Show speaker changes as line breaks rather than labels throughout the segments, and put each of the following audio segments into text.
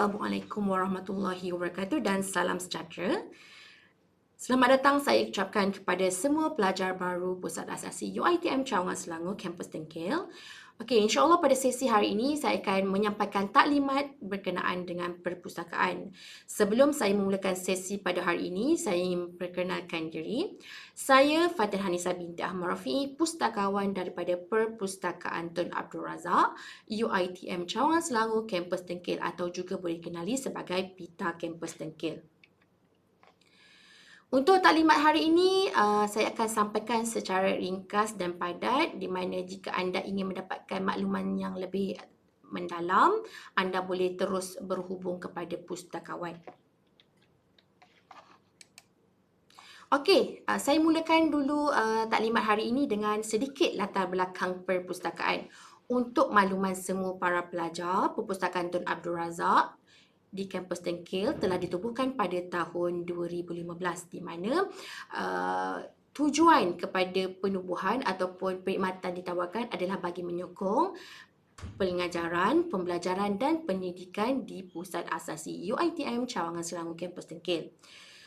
Assalamualaikum warahmatullahi wabarakatuh dan salam sejahtera. Selamat datang saya ucapkan kepada semua pelajar baru Pusat Asasi UiTM Cawangan Selangor Kampus Dengkil. Okey, insya-Allah pada sesi hari ini saya akan menyampaikan taklimat berkenaan dengan perpustakaan. Sebelum saya memulakan sesi pada hari ini, saya ingin perkenalkan diri. Saya Fatin Hanisa binti Ahmad Rafi'i, pustakawan daripada Perpustakaan Tun Abdul Razak, UiTM Cawangan Selangor Kampus Dengkil atau juga boleh dikenali sebagai PITA Kampus Dengkil. Untuk taklimat hari ini, saya akan sampaikan secara ringkas dan padat di mana jika anda ingin mendapatkan makluman yang lebih mendalam, anda boleh terus berhubung kepada pustakawan. Okey, saya mulakan dulu taklimat hari ini dengan sedikit latar belakang perpustakaan. Untuk makluman semua para pelajar, Perpustakaan Tun Abdul Razak di kampus Dengkil telah ditubuhkan pada tahun 2015 di mana tujuan kepada penubuhan ataupun perkhidmatan ditawarkan adalah bagi menyokong pengajaran, pembelajaran dan pendidikan di Pusat Asasi UiTM Cawangan Selangor Kampus Dengkil.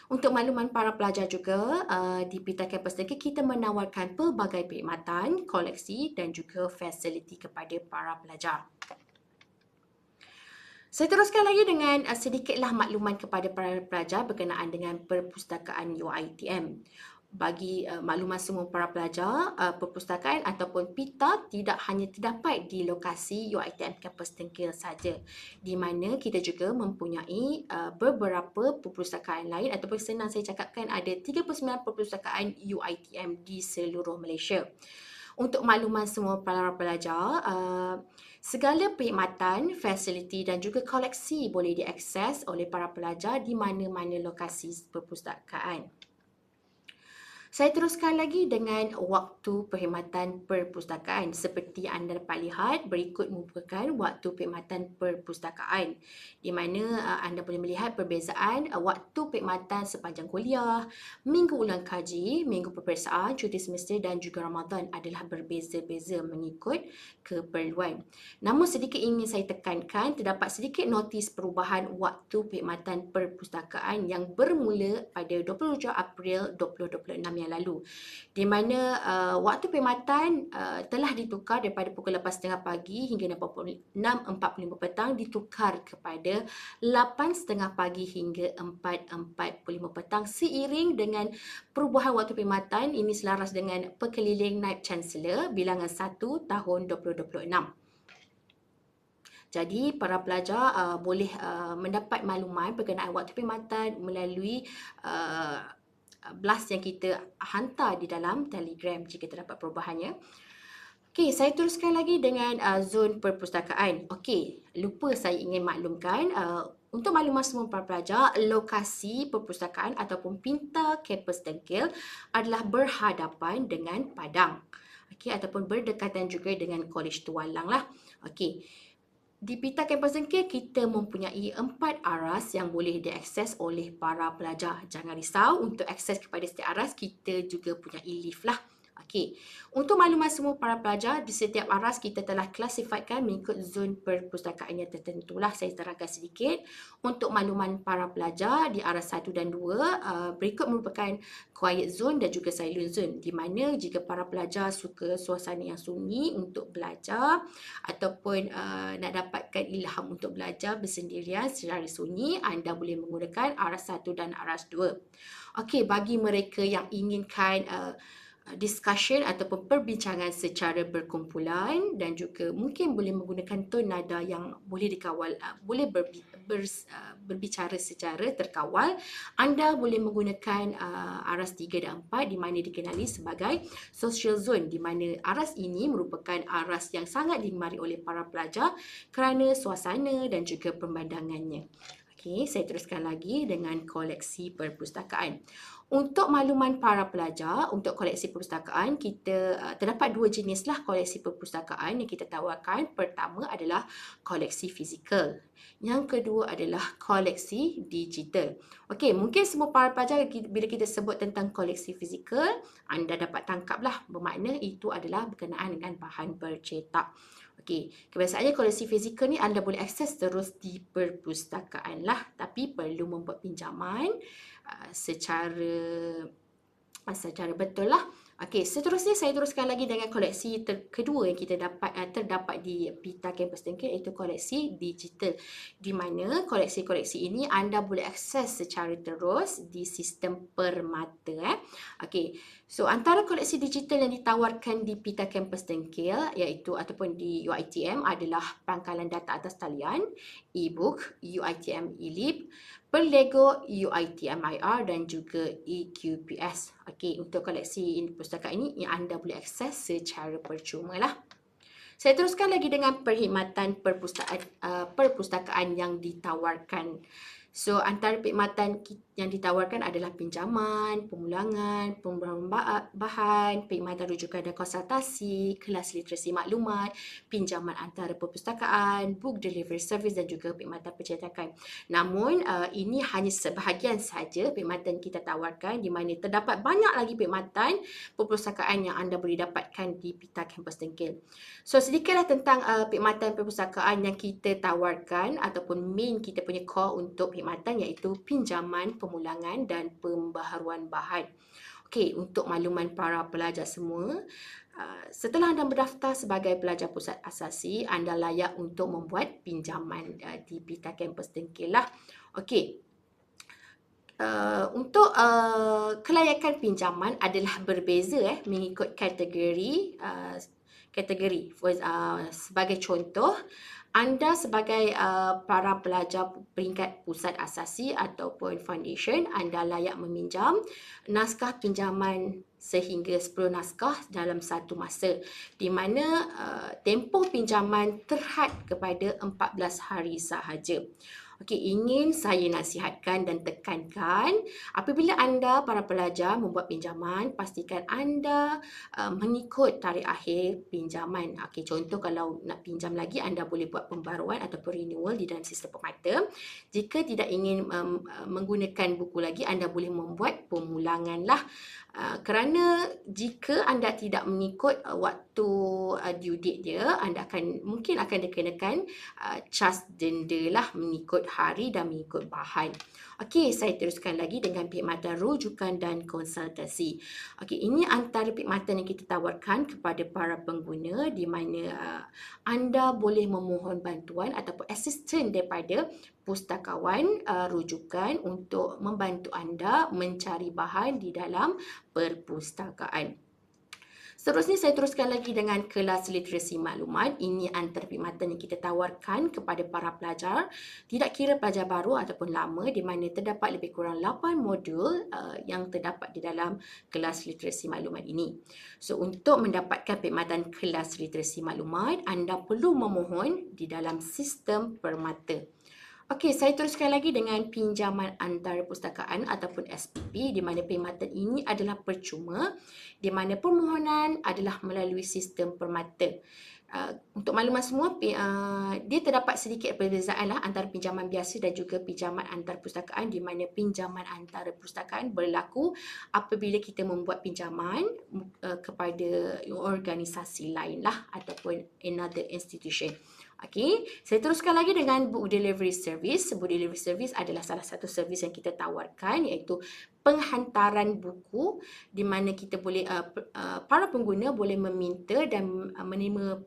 Untuk makluman para pelajar juga, di PITA Kampus Dengkil kita menawarkan pelbagai perkhidmatan, koleksi dan juga fasiliti kepada para pelajar. Saya teruskan lagi dengan sedikitlah makluman kepada para pelajar berkenaan dengan perpustakaan UiTM. Bagi makluman semua para pelajar, perpustakaan ataupun PITA tidak hanya terdapat di lokasi UiTM Kampus Dengkil saja, di mana kita juga mempunyai beberapa perpustakaan lain ataupun senang saya cakapkan ada 39 perpustakaan UiTM di seluruh Malaysia. Untuk makluman semua para pelajar, segala perkhidmatan, fasiliti dan juga koleksi boleh diakses oleh para pelajar di mana-mana lokasi perpustakaan. Saya teruskan lagi dengan waktu perkhidmatan perpustakaan. Seperti anda dapat lihat, berikut merupakan waktu perkhidmatan perpustakaan di mana anda boleh melihat perbezaan waktu perkhidmatan sepanjang kuliah, minggu ulang kaji, minggu peperiksaan, cuti semester dan juga Ramadan adalah berbeza-beza mengikut keperluan. Namun sedikit ingin saya tekankan, terdapat sedikit notis perubahan waktu perkhidmatan perpustakaan yang bermula pada 27 April 2026 yang lalu, di mana waktu perkhidmatan telah ditukar daripada pukul 8.30 pagi hingga 6.45 petang ditukar kepada 8.30 pagi hingga 4.45 petang seiring dengan perubahan waktu perkhidmatan ini selaras dengan Perkeliling Naib Chancellor bilangan 1 tahun 2026. Jadi para pelajar boleh mendapat makluman berkenaan waktu perkhidmatan melalui blast yang kita hantar di dalam Telegram jika terdapat perubahannya. Okey, saya teruskan lagi dengan zon perpustakaan. Okey, lupa saya ingin maklumkan untuk makluman semua para pelajar, lokasi perpustakaan ataupun PITA Kampus Dengkil adalah berhadapan dengan Padang. Okey, ataupun berdekatan juga dengan Kolej Tualang lah. Okey. Di PITA Kampus Dengkil, kita mempunyai 4 aras yang boleh diakses oleh para pelajar. Jangan risau, untuk akses kepada setiap aras, kita juga punya lift lah. Okey, untuk makluman semua para pelajar, di setiap aras kita telah klasifikasikan mengikut zon perpustakaan yang tertentulah. Saya terangkan sedikit. Untuk makluman para pelajar, di aras 1 dan 2, berikut merupakan quiet zone dan juga silent zone, di mana jika para pelajar suka suasana yang sunyi untuk belajar ataupun nak dapatkan ilham untuk belajar bersendirian secara sunyi, anda boleh menggunakan aras 1 dan aras 2. Okey, bagi mereka yang inginkan discussion ataupun perbincangan secara berkumpulan dan juga mungkin boleh menggunakan tone nada yang boleh dikawal, boleh berbicara secara terkawal, anda boleh menggunakan aras 3 dan 4 di mana dikenali sebagai social zone, di mana aras ini merupakan aras yang sangat digemari oleh para pelajar kerana suasana dan juga pemandangannya. Okey, saya teruskan lagi dengan koleksi perpustakaan. Untuk makluman para pelajar, untuk koleksi perpustakaan, kita terdapat dua jenis lah koleksi perpustakaan yang kita tawarkan. Pertama adalah koleksi fizikal. Yang kedua adalah koleksi digital. Okey, mungkin semua para pelajar bila kita sebut tentang koleksi fizikal, anda dapat tangkaplah bermakna itu adalah berkenaan dengan bahan bercetak. Okey, kebiasaannya koleksi fizikal ni anda boleh akses terus di perpustakaan lah, tapi perlu membuat pinjaman secara betul lah. Okey, seterusnya saya teruskan lagi dengan koleksi kedua yang kita terdapat di Pita Campus Dengkil, iaitu koleksi digital. Di mana koleksi-koleksi ini anda boleh akses secara terus di sistem permata. Okey, so antara koleksi digital yang ditawarkan di Pita Campus Dengkil iaitu ataupun di UiTM adalah pangkalan data atas talian, e-book, UiTM eLib, Perlego, UiTM IR dan juga EQPS. Okey, untuk koleksi perpustakaan ini yang anda boleh akses secara percuma lah. Saya teruskan lagi dengan perkhidmatan perpustakaan yang ditawarkan. So, antara perkhidmatan yang ditawarkan adalah pinjaman, pemulangan, pembaharuan bahan, perkhidmatan rujukan dan konsultasi, kelas literasi maklumat, pinjaman antara perpustakaan, book delivery service dan juga perkhidmatan pencetakan. Namun, ini hanya sebahagian sahaja perkhidmatan kita tawarkan, di mana terdapat banyak lagi perkhidmatan perpustakaan yang anda boleh dapatkan di Pita Campus Dengkil. So, sedikitlah tentang perkhidmatan perpustakaan yang kita tawarkan ataupun main kita punya core untuk perkhidmatan, iaitu pinjaman, pemulangan dan pembaharuan bahan. Okey, untuk makluman para pelajar semua, setelah anda berdaftar sebagai pelajar pusat asasi, anda layak untuk membuat pinjaman di Pita Campus Dengkil lah. Okey. Untuk kelayakan pinjaman adalah berbeza mengikut kategori. Sebagai contoh, anda sebagai para pelajar peringkat pusat asasi ataupun foundation, anda layak meminjam naskah pinjaman sehingga 10 naskah dalam satu masa, di mana tempoh pinjaman terhad kepada 14 hari sahaja. Okey, ingin saya nasihatkan dan tekankan, apabila anda para pelajar membuat pinjaman, pastikan anda mengikut tarikh akhir pinjaman. Okey, contoh kalau nak pinjam lagi, anda boleh buat pembaruan ataupun renewal di dalam sistem permata. Jika tidak ingin menggunakan buku lagi, anda boleh membuat pemulangan lah. Kerana jika anda tidak mengikut waktu due date dia, anda mungkin akan dikenakan cas denda lah mengikut hari dan mengikut bahan. Okey, saya teruskan lagi dengan perkhidmatan rujukan dan konsultasi. Okey, ini antara perkhidmatan yang kita tawarkan kepada para pengguna, di mana anda boleh memohon bantuan ataupun assistant daripada pustakawan rujukan untuk membantu anda mencari bahan di dalam perpustakaan. Seterusnya saya teruskan lagi dengan kelas literasi maklumat. Ini antara perkhidmatan yang kita tawarkan kepada para pelajar, tidak kira pelajar baru ataupun lama, di mana terdapat lebih kurang 8 modul yang terdapat di dalam kelas literasi maklumat ini. So, untuk mendapatkan perkhidmatan kelas literasi maklumat, anda perlu memohon di dalam sistem permata. Okey, saya teruskan lagi dengan pinjaman antarpustakaan ataupun SPP, di mana perkhidmatan ini adalah percuma, di mana permohonan adalah melalui sistem permata. Untuk makluman semua, dia terdapat sedikit perbezaan lah antara pinjaman biasa dan juga pinjaman antarpustakaan, di mana pinjaman antarpustakaan berlaku apabila kita membuat pinjaman kepada organisasi lain lah ataupun another institution. Okey, saya teruskan lagi dengan book delivery service. Book delivery service adalah salah satu servis yang kita tawarkan, iaitu penghantaran buku, di mana kita boleh para pengguna boleh meminta dan menerima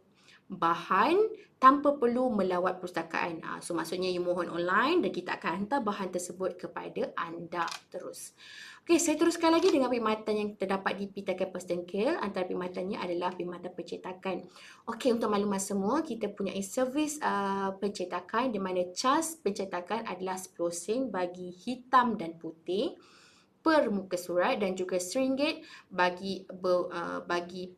bahan tanpa perlu melawat perpustakaan. So maksudnya you mohon online dan kita akan hantar bahan tersebut kepada anda terus. Okey, saya teruskan lagi dengan perkhidmatan yang terdapat di Pita Campus Dengkil. Antara perkhidmatannya adalah perkhidmatan pencetakan. Okey, untuk maklumat semua, kita punya servis pencetakan, di mana cas pencetakan adalah 10 sen bagi hitam dan putih per muka surat dan juga RM1 bagi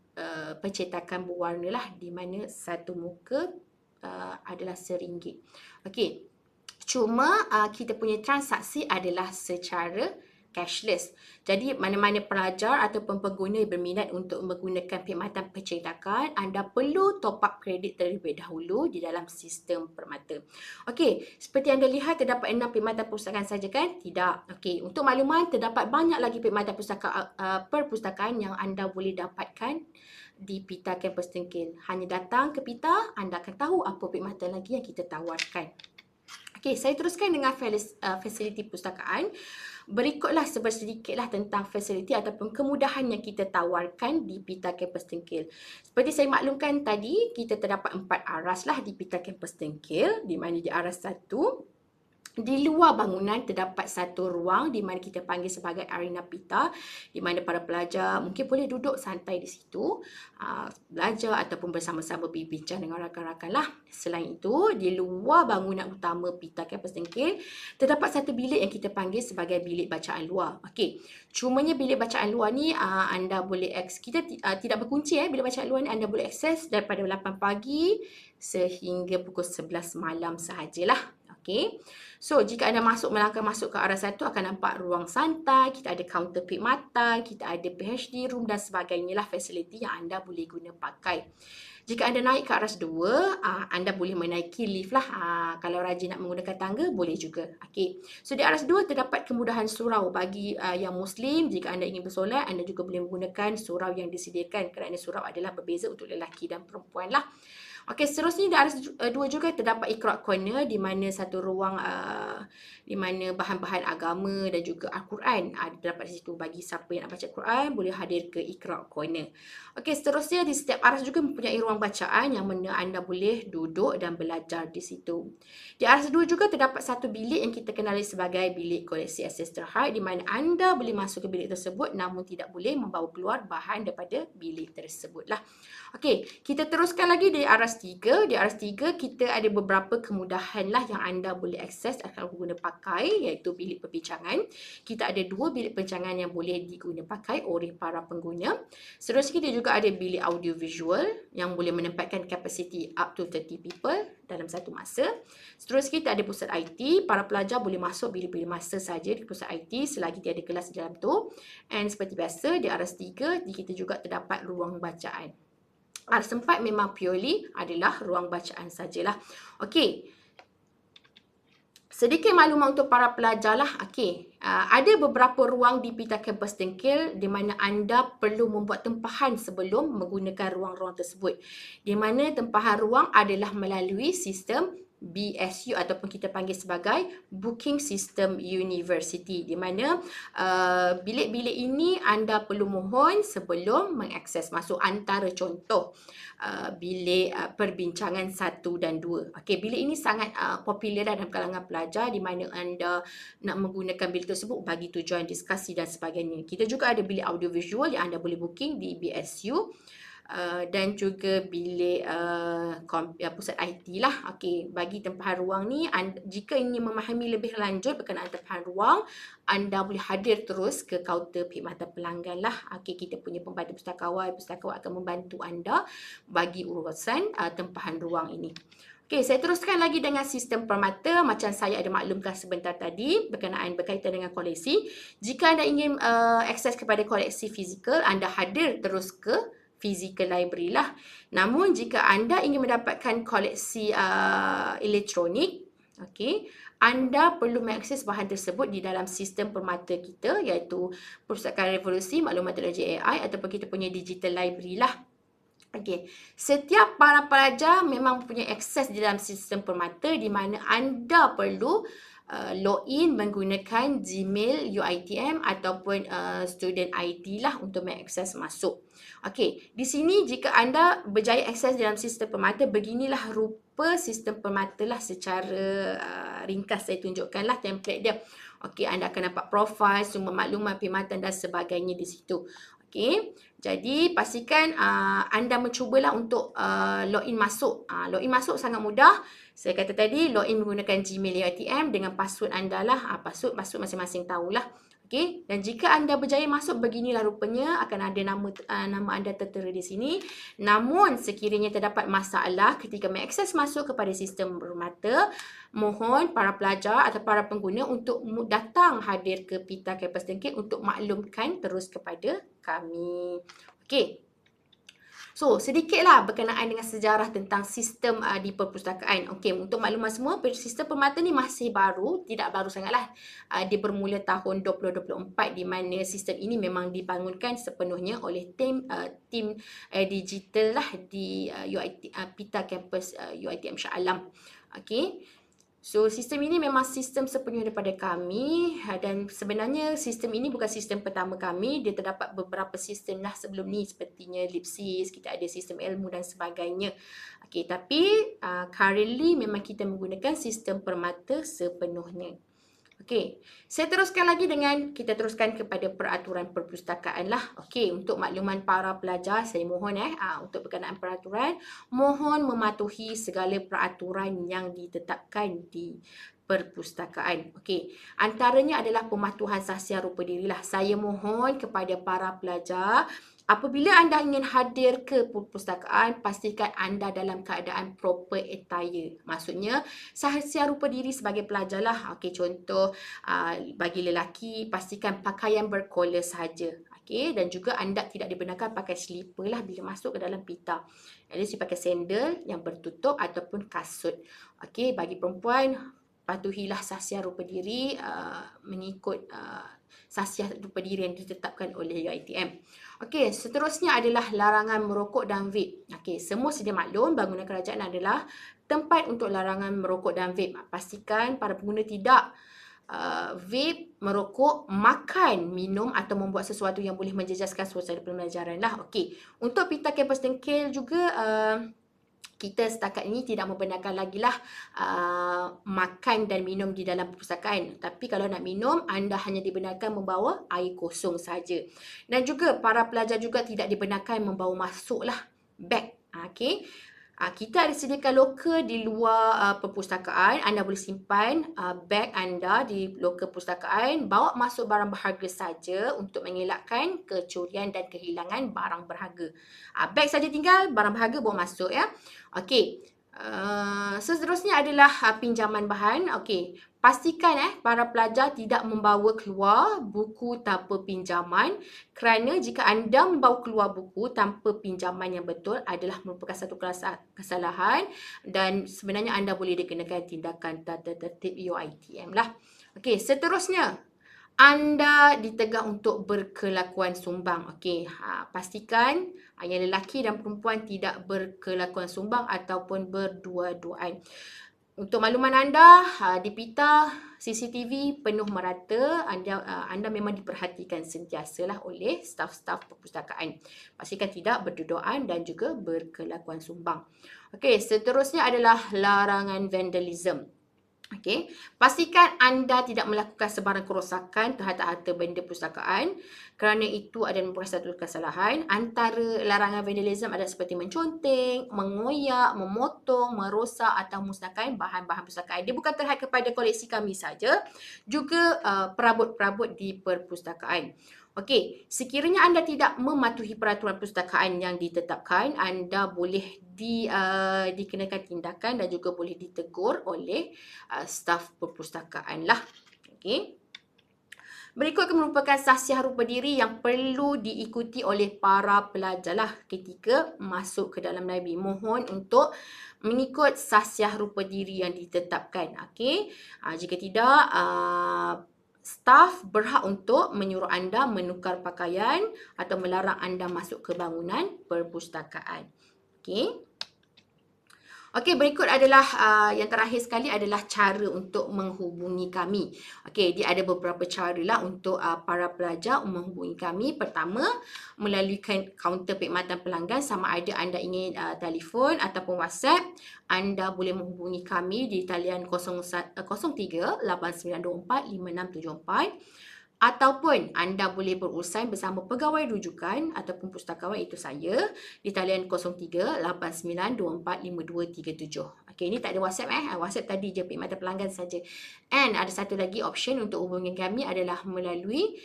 pencetakan berwarna lah, di mana satu muka adalah RM1. Okey, cuma kita punya transaksi adalah secara cashless. Jadi mana-mana pelajar ataupun pengguna yang berminat untuk menggunakan perkhidmatan percetakan, anda perlu top up kredit terlebih dahulu di dalam sistem permata. Okey, seperti anda lihat terdapat 6 perkhidmatan perpustakaan saja kan? Tidak. Okey, untuk makluman terdapat banyak lagi perkhidmatan perpustakaan yang anda boleh dapatkan di Pita Kampus Tengkil. Hanya datang ke Pita, anda akan tahu apa perkhidmatan lagi yang kita tawarkan. Okey, saya teruskan dengan fasiliti perpustakaan. Berikutlah sedikitlah tentang fasiliti ataupun kemudahan yang kita tawarkan di Pita Kampus Tengkil. Seperti saya maklumkan tadi, kita terdapat 4 aras lah di Pita Kampus Tengkil, di mana di aras 1, di luar bangunan terdapat satu ruang di mana kita panggil sebagai arena pita, di mana para pelajar mungkin boleh duduk santai di situ, belajar ataupun bersama-sama berbincang dengan rakan-rakan lah. Selain itu, di luar bangunan utama Pita Kampus Tengkil terdapat satu bilik yang kita panggil sebagai bilik bacaan luar. Okey, cumanya bilik bacaan luar ni anda boleh kita tidak berkunci bilik bacaan luar ni anda boleh akses daripada 8 pagi sehingga pukul 11 malam sahajalah. Okey. So, jika anda melangkah masuk ke arah 1 akan nampak ruang santai, kita ada kaunter perkhidmatan, kita ada PhD room dan sebagainya lah fasiliti yang anda boleh guna pakai. Jika anda naik ke aras 2, anda boleh menaiki lift lah. Kalau rajin nak menggunakan tangga, boleh juga. Okey. So, di aras 2 terdapat kemudahan surau bagi yang Muslim. Jika anda ingin bersolat, anda juga boleh menggunakan surau yang disediakan kerana surau adalah berbeza untuk lelaki dan perempuan lah. Okey, seterusnya di aras 2 juga terdapat Iqra' Corner di mana satu ruang di mana bahan-bahan agama dan juga Al-Quran terdapat di situ. Bagi siapa yang nak baca Al-Quran boleh hadir ke Iqra' Corner. Okey, seterusnya di setiap aras juga mempunyai ruang bacaan yang mana anda boleh duduk dan belajar di situ. Di aras 2 juga terdapat satu bilik yang kita kenali sebagai bilik koleksi akses terhad di mana anda boleh masuk ke bilik tersebut namun tidak boleh membawa keluar bahan daripada bilik tersebut lah. Okey, kita teruskan lagi di aras 3. Di aras 3 kita ada beberapa kemudahan lah yang anda boleh akses atau guna pakai, iaitu bilik perbincangan. Kita ada 2 bilik perbincangan yang boleh diguna pakai oleh para pengguna. Seterusnya kita juga ada bilik audio visual yang boleh menempatkan kapasiti up to 30 people dalam satu masa. Seterusnya kita ada pusat IT. Para pelajar boleh masuk bila-bila masa saja di pusat IT selagi tiada kelas di dalam tu. And seperti biasa di aras 3 kita juga terdapat ruang bacaan. Aras 4 memang purely adalah ruang bacaan sajalah. Okey. Sedikit maklumat untuk para pelajar lah. Okey. Ada beberapa ruang di Pita Kampus Tengkil di mana anda perlu membuat tempahan sebelum menggunakan ruang-ruang tersebut. Di mana tempahan ruang adalah melalui sistem BSU ataupun kita panggil sebagai Booking System University, di mana bilik-bilik ini anda perlu mohon sebelum mengakses masuk. Antara contoh bilik perbincangan 1 dan 2. Okey, bilik ini sangat popular dalam kalangan pelajar di mana anda nak menggunakan bilik tersebut bagi tujuan diskusi dan sebagainya. Kita juga ada bilik audiovisual yang anda boleh booking di BSU. Dan juga bilik pusat IT lah. Okey, bagi tempahan ruang ni jika ingin memahami lebih lanjut berkenaan tempahan ruang, anda boleh hadir terus ke kaunter perkhidmatan pelanggan lah. Okey, kita punya pembantu pustakawan akan membantu anda bagi urusan tempahan ruang ini. Okey, saya teruskan lagi dengan sistem permata. Macam saya ada maklumkan sebentar tadi berkaitan dengan koleksi. Jika anda ingin akses kepada koleksi fizikal, anda hadir terus ke physical library lah. Namun jika anda ingin mendapatkan koleksi elektronik, okey, anda perlu mengakses bahan tersebut di dalam sistem permata kita, iaitu Perpustakaan Revolusi Maklumat Teknologi AI ataupun kita punya digital library lah. Okey, setiap para pelajar memang mempunyai akses di dalam sistem permata di mana anda perlu login menggunakan Gmail, UiTM ataupun student ID lah untuk mengakses masuk. Okey, di sini jika anda berjaya akses dalam sistem permata, beginilah rupa sistem permata lah secara ringkas saya tunjukkan lah template dia. Okey, anda akan dapat profil, semua maklumat perkhidmatan dan sebagainya di situ. Okey, Jadi pastikan anda mencubalah untuk login masuk. Login masuk sangat mudah. Saya kata tadi login menggunakan Gmail UiTM dengan password anda lah. Password masing-masing tahulah. Okey, dan jika anda berjaya masuk, beginilah rupanya akan ada nama anda tertera di sini. Namun sekiranya terdapat masalah ketika mengakses masuk kepada sistem bermata, mohon para pelajar atau para pengguna untuk datang hadir ke Pita Kampus Dengkit untuk maklumkan terus kepada kami. Okey. So, sedikitlah berkenaan dengan sejarah tentang sistem di perpustakaan. Okey, untuk maklumat semua, sistem permata ni masih baru, tidak baru sangatlah. Dia bermula tahun 2024 di mana sistem ini memang dibangunkan sepenuhnya oleh tim digital lah di Pita Kampus UiTM Shah Alam. Okey. So, sistem ini memang sistem sepenuhnya daripada kami dan sebenarnya sistem ini bukan sistem pertama kami. Dia terdapat beberapa sistem lah sebelum ni sepertinya Lipsis, kita ada sistem ilmu dan sebagainya. Okey, tapi currently memang kita menggunakan sistem permata sepenuhnya. Okey, saya teruskan lagi kita teruskan kepada peraturan perpustakaan lah. Okey, untuk makluman para pelajar, saya mohon untuk berkenaan peraturan, mohon mematuhi segala peraturan yang ditetapkan di perpustakaan. Okey, antaranya adalah pematuhan sahsiah rupa diri lah. Saya mohon kepada para pelajar, apabila anda ingin hadir ke perpustakaan, pastikan anda dalam keadaan proper attire. Maksudnya, sahsiah rupa diri sebagai pelajar lah. Okey, contoh bagi lelaki, pastikan pakaian berkollar sahaja. Okey, dan juga anda tidak dibenarkan pakai slipper lah bila masuk ke dalam pita. Jadi, pakai sandal yang bertutup ataupun kasut. Okey, bagi perempuan, patuhilah sahsiah rupa diri mengikut sahsiah rupa diri yang ditetapkan oleh UiTM. Okey, seterusnya adalah larangan merokok dan vape. Okey, semua sedia maklum bangunan kerajaan adalah tempat untuk larangan merokok dan vape. Pastikan para pengguna tidak vape, merokok, makan, minum atau membuat sesuatu yang boleh menjejaskan suasana pembelajaran lah. Okey, untuk Pita Kampus Dengkil juga kita setakat ini tidak membenarkan lagi lah makan dan minum di dalam perpustakaan. Tapi kalau nak minum, anda hanya dibenarkan membawa air kosong saja. Dan juga para pelajar juga tidak dibenarkan membawa masuk lah beg. Okey. Kita ada sediakan loker di luar perpustakaan. Anda boleh simpan beg anda di loker perpustakaan. Bawa masuk barang berharga saja untuk mengelakkan kecurian dan kehilangan barang berharga. Beg saja tinggal, barang berharga bawa masuk ya. Okey. Seterusnya adalah pinjaman bahan. Okey. Pastikan para pelajar tidak membawa keluar buku tanpa pinjaman, kerana jika anda membawa keluar buku tanpa pinjaman yang betul adalah merupakan satu kesalahan dan sebenarnya anda boleh dikenakan tindakan tata tertib UiTM lah. Okey, seterusnya anda ditegah untuk berkelakuan sumbang. Okey, pastikan yang lelaki dan perempuan tidak berkelakuan sumbang ataupun berdua-duaan. Untuk makluman anda, di Pita CCTV penuh merata. Anda memang diperhatikan sentiasalah oleh staf-staf perpustakaan. Pastikan tidak berdua-duaan dan juga berkelakuan sumbang. Okey, seterusnya adalah larangan vandalism. Okey, pastikan anda tidak melakukan sebarang kerosakan terhadap harta benda perpustakaan kerana itu adalah merupakan satu kesalahan. Antara larangan vandalism adalah seperti menconteng, mengoyak, memotong, merosak atau musnahkan bahan-bahan perpustakaan. Dia bukan terhad kepada koleksi kami saja, juga perabot-perabot di perpustakaan. Okey, sekiranya anda tidak mematuhi peraturan perpustakaan yang ditetapkan, anda boleh dikenakan tindakan dan juga boleh ditegur oleh staf perpustakaan lah. Okey. Berikut merupakan sahsiah rupa diri yang perlu diikuti oleh para pelajar lah ketika masuk ke dalam library. Mohon untuk mengikut sahsiah rupa diri yang ditetapkan. Okey. Jika tidak, staf berhak untuk menyuruh anda menukar pakaian atau melarang anda masuk ke bangunan perpustakaan. Okey. Okey, berikut adalah yang terakhir sekali adalah cara untuk menghubungi kami. Okey, dia ada beberapa cara lah untuk para pelajar menghubungi kami. Pertama, melalui kaunter perkhidmatan pelanggan, sama ada anda ingin telefon ataupun WhatsApp, anda boleh menghubungi kami di talian 03 8924 5674. Ataupun anda boleh berurusan bersama pegawai rujukan ataupun pustakawan, itu saya, di talian 03-8924-5237. Okey, ini tak ada WhatsApp WhatsApp tadi je perkhidmatan pelanggan saja. And ada satu lagi option untuk hubungi kami adalah melalui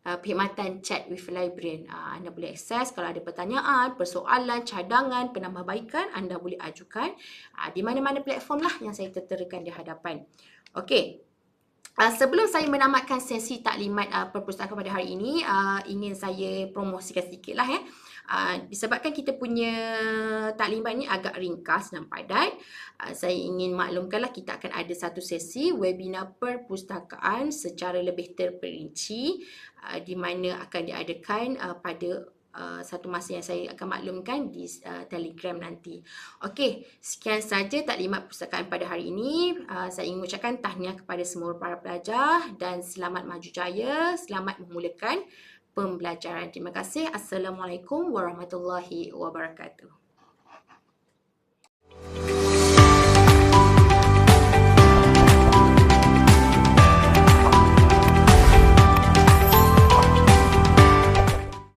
perkhidmatan chat with librarian. Anda boleh akses kalau ada pertanyaan, persoalan, cadangan, penambahbaikan, anda boleh ajukan di mana-mana platform lah yang saya terterakan di hadapan. Okey. Sebelum saya menamatkan sesi taklimat perpustakaan pada hari ini, ingin saya promosikan sedikit lah disebabkan kita punya taklimat ni agak ringkas dan padat, saya ingin maklumkanlah kita akan ada satu sesi webinar perpustakaan secara lebih terperinci, di mana akan diadakan pada satu masa yang saya akan maklumkan di Telegram nanti. Okey, sekian saja taklimat perpustakaan pada hari ini. Saya ingin mengucapkan tahniah kepada semua para pelajar dan selamat maju jaya, selamat memulakan pembelajaran. Terima kasih. Assalamualaikum warahmatullahi wabarakatuh.